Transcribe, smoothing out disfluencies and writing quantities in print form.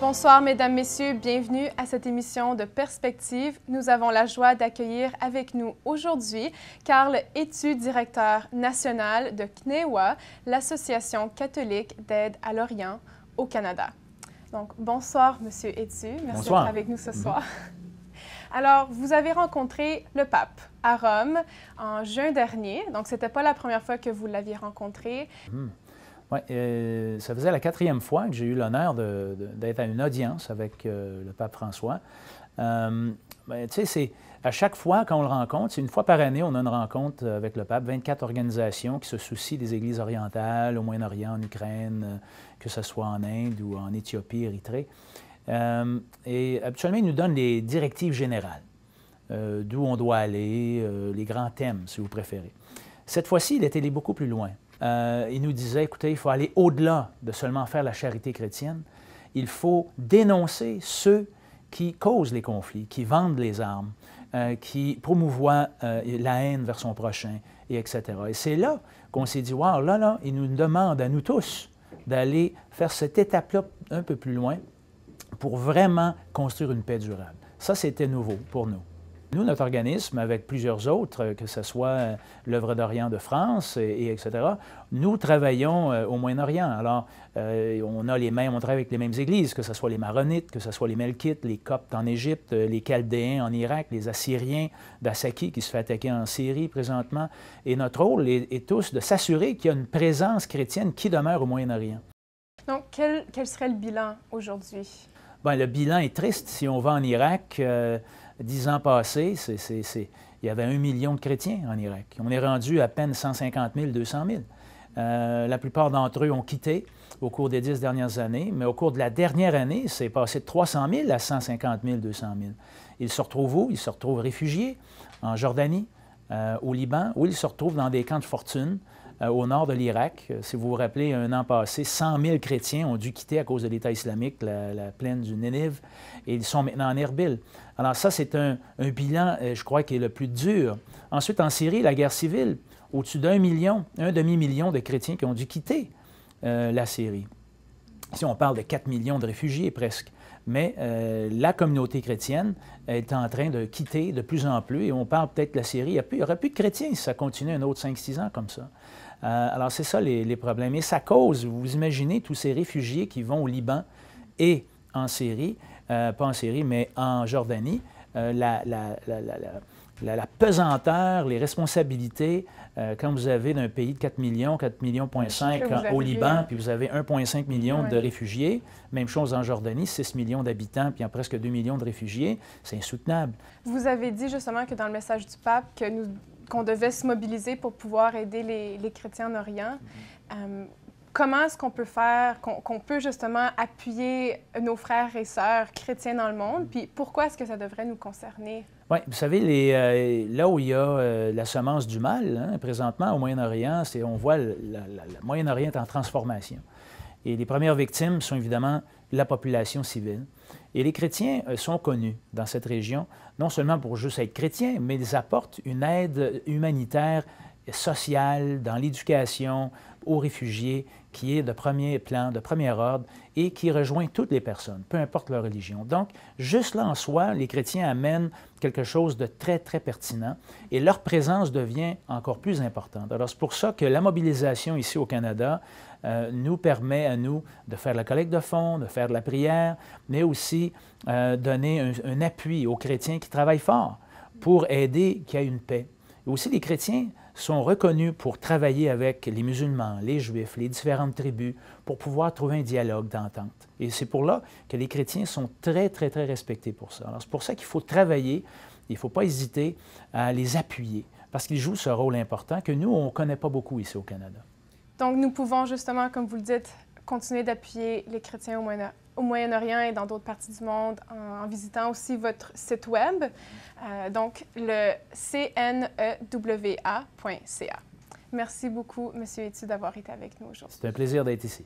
Bonsoir, Mesdames, Messieurs. Bienvenue à cette émission de Perspective. Nous avons la joie d'accueillir avec nous aujourd'hui Carl Hétu, directeur national de CNEWA, l'Association catholique d'aide à l'Orient au Canada. Donc, bonsoir, Monsieur Hétu. Merci d'être avec nous ce soir. Alors, vous avez rencontré le pape à Rome en juin dernier. Donc, ce n'était pas la première fois que vous l'aviez rencontré. Oui, ça faisait la 4e fois que j'ai eu l'honneur d'être à une audience avec le pape François. Tu sais, c'est à chaque fois qu'on le rencontre, c'est une fois par année, on a une rencontre avec le pape, 24 organisations qui se soucient des églises orientales, au Moyen-Orient, en Ukraine, que ce soit en Inde ou en Éthiopie, Érythrée. Et habituellement, il nous donne les directives générales, d'où on doit aller, les grands thèmes, si vous préférez. Cette fois-ci, il est allé beaucoup plus loin. Il nous disait, écoutez, il faut aller au-delà de seulement faire la charité chrétienne. Il faut dénoncer ceux qui causent les conflits, qui vendent les armes, qui promouvoient la haine vers son prochain, et etc. Et c'est là qu'on s'est dit, wow, là, il nous demande à nous tous d'aller faire cette étape-là un peu plus loin pour vraiment construire une paix durable. Ça, c'était nouveau pour nous. Nous, notre organisme, avec plusieurs autres, que ce soit l'Œuvre d'Orient de France, etc., nous travaillons au Moyen-Orient. Alors, on travaille avec les mêmes églises, que ce soit les Maronites, que ce soit les Melkites, les Coptes en Égypte, les Chaldéens en Irak, les Assyriens d'Asaki qui se fait attaquer en Syrie présentement. Et notre rôle est tous de s'assurer qu'il y a une présence chrétienne qui demeure au Moyen-Orient. Donc, quel serait le bilan aujourd'hui? Bien, le bilan est triste. Si on va en Irak, 10 ans passés, il y avait 1 million de chrétiens en Irak. On est rendu à peine 150 000, 200 000. La plupart d'entre eux ont quitté au cours des 10 dernières années, mais au cours de la dernière année, c'est passé de 300 000 à 150 000, 200 000. Ils se retrouvent où? Ils se retrouvent réfugiés en Jordanie, au Liban, ou ils se retrouvent dans des camps de fortune au nord de l'Irak. Si vous vous rappelez, un an passé, 100 000 chrétiens ont dû quitter à cause de l'État islamique, la plaine du Nénive, et ils sont maintenant en Erbil. Alors ça, c'est un bilan, je crois, qui est le plus dur. Ensuite, en Syrie, la guerre civile, au-dessus d'1 million, un demi-million de chrétiens qui ont dû quitter la Syrie. Ici, on parle de 4 millions de réfugiés presque. Mais la communauté chrétienne est en train de quitter de plus en plus, et on parle peut-être de la Syrie. Il n'y aurait plus de chrétiens si ça continue un autre 5-6 ans comme ça. Alors, c'est ça les problèmes. Et ça cause, vous imaginez, tous ces réfugiés qui vont au Liban et en Syrie, pas en Syrie, mais en Jordanie, la pesanteur, les responsabilités, quand vous avez d'un pays de 4 millions, 4,5 millions au Liban, puis vous avez 1,5 million de réfugiés, même chose en Jordanie, 6 millions d'habitants, puis il y a presque 2 millions de réfugiés, c'est insoutenable. Vous avez dit justement que dans le message du pape qu'on devait se mobiliser pour pouvoir aider les chrétiens en Orient. Comment est-ce qu'on peut faire, qu'on peut justement appuyer nos frères et sœurs chrétiens dans le monde, puis pourquoi est-ce que ça devrait nous concerner? Oui, vous savez, là où il y a la semence du mal, hein, présentement au Moyen-Orient, on voit le Moyen-Orient est en transformation. Et les premières victimes sont évidemment la population civile. Et les chrétiens sont connus dans cette région, non seulement pour juste être chrétiens, mais ils apportent une aide humanitaire, sociale, dans l'éducation, aux réfugiés, qui est de premier plan, de premier ordre, et qui rejoint toutes les personnes, peu importe leur religion. Donc, juste là en soi, les chrétiens amènent quelque chose de très, très pertinent, et leur présence devient encore plus importante. Alors, c'est pour ça que la mobilisation ici au Canada nous permet à nous de faire la collecte de fonds, de faire de la prière, mais aussi donner un appui aux chrétiens qui travaillent fort pour aider qu'il y ait une paix. Et aussi, les chrétiens sont reconnus pour travailler avec les musulmans, les juifs, les différentes tribus, pour pouvoir trouver un dialogue d'entente. Et c'est pour là que les chrétiens sont très, très, très respectés pour ça. Alors, c'est pour ça qu'il faut travailler, il ne faut pas hésiter à les appuyer, parce qu'ils jouent ce rôle important que nous, on ne connaît pas beaucoup ici au Canada. Donc, nous pouvons justement, comme vous le dites, continuer d'appuyer les chrétiens au Moyen-Orient et dans d'autres parties du monde en visitant aussi votre site web, donc le cnewa.ca. Merci beaucoup, M. Hétu, d'avoir été avec nous aujourd'hui. C'est un plaisir d'être ici.